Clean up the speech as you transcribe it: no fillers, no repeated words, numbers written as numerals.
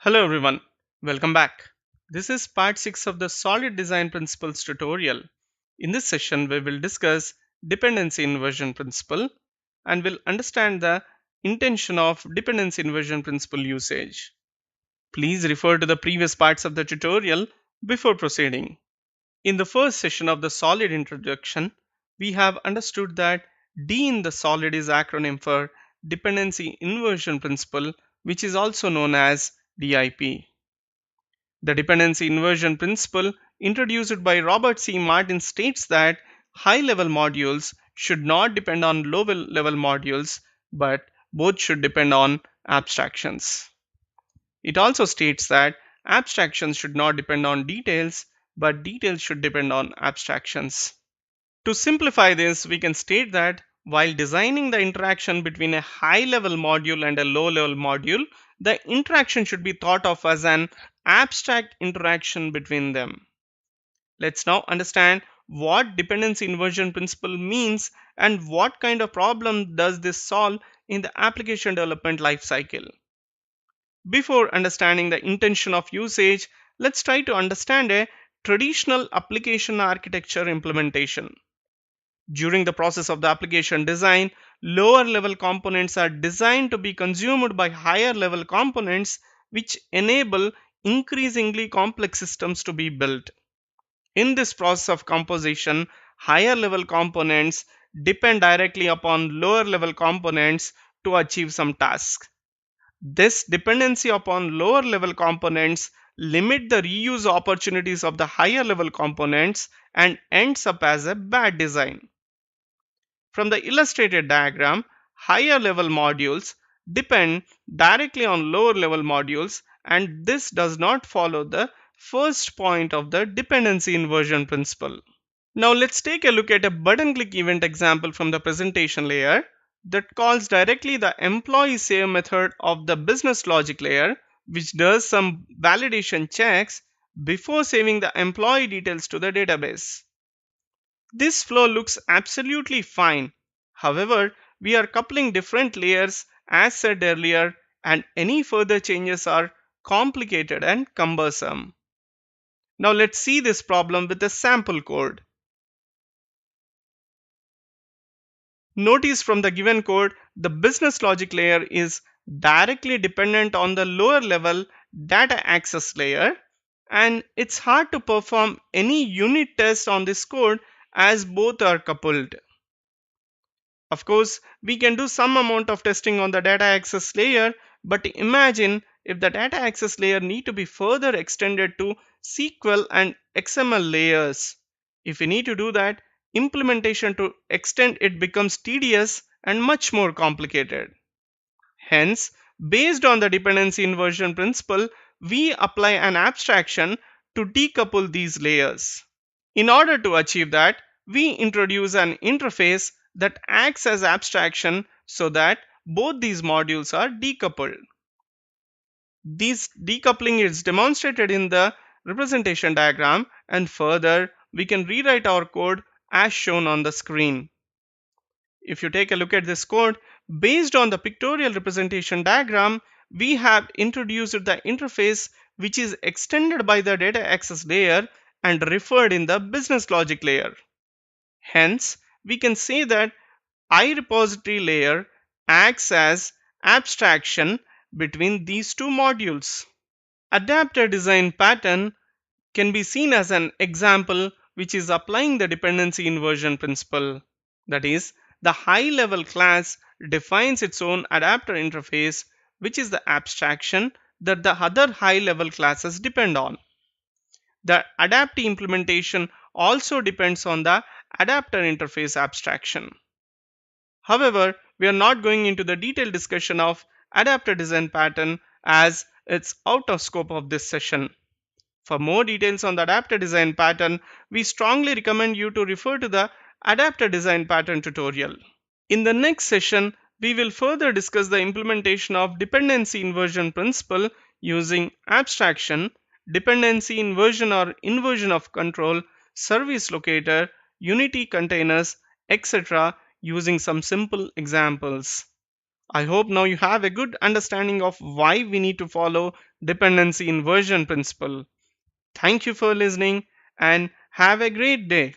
Hello everyone, welcome back. This is part 6 of the Solid Design Principles tutorial. In this session, we will discuss dependency inversion principle and will understand the intention of dependency inversion principle usage. Please refer to the previous parts of the tutorial before proceeding. In the first session of the solid introduction, we have understood that D in the solid is acronym for dependency inversion principle, which is also known as DIP. The dependency inversion principle introduced by Robert C. Martin states that high-level modules should not depend on low-level modules, but both should depend on abstractions. It also states that abstractions should not depend on details, but details should depend on abstractions. To simplify this, we can state that while designing the interaction between a high-level module and a low-level module, the interaction should be thought of as an abstract interaction between them. Let's now understand what dependency inversion principle means and what kind of problem does this solve in the application development lifecycle. Before understanding the intention of usage, let's try to understand a traditional application architecture implementation. During the process of the application design, lower level components are designed to be consumed by higher level components, which enable increasingly complex systems to be built. In this process of composition, higher level components depend directly upon lower level components to achieve some task. This dependency upon lower level components limit the reuse opportunities of the higher level components and ends up as a bad design. From the illustrated diagram, higher level modules depend directly on lower level modules, and this does not follow the first point of the dependency inversion principle. Now let's take a look at a button click event example from the presentation layer that calls directly the employee save method of the business logic layer, which does some validation checks before saving the employee details to the database. This flow looks absolutely fine. However, we are coupling different layers as said earlier, and any further changes are complicated and cumbersome. Now let's see this problem with a sample code. Notice from the given code, the business logic layer is directly dependent on the lower level data access layer, and it's hard to perform any unit test on this code as both are coupled. Of course, we can do some amount of testing on the data access layer, but imagine if the data access layer need to be further extended to SQL and XML layers. If we need to do that, implementation to extend it becomes tedious and much more complicated. Hence, based on the dependency inversion principle, we apply an abstraction to decouple these layers. In order to achieve that, we introduce an interface that acts as abstraction so that both these modules are decoupled. This decoupling is demonstrated in the representation diagram, and further we can rewrite our code as shown on the screen. If you take a look at this code, based on the pictorial representation diagram, we have introduced the interface which is extended by the data access layer and referred in the business logic layer. Hence, we can say that iRepository layer acts as abstraction between these two modules. Adapter design pattern can be seen as an example which is applying the dependency inversion principle. That is, the high-level class defines its own adapter interface, which is the abstraction that the other high-level classes depend on. The adapter implementation also depends on the adapter interface abstraction. However, we are not going into the detailed discussion of adapter design pattern as it's out of scope of this session. For more details on the adapter design pattern, we strongly recommend you to refer to the adapter design pattern tutorial. In the next session, we will further discuss the implementation of dependency inversion principle using abstraction, dependency inversion or inversion of control, service locator, unity containers, etc. using some simple examples. I hope now you have a good understanding of why we need to follow dependency inversion principle. Thank you for listening and have a great day.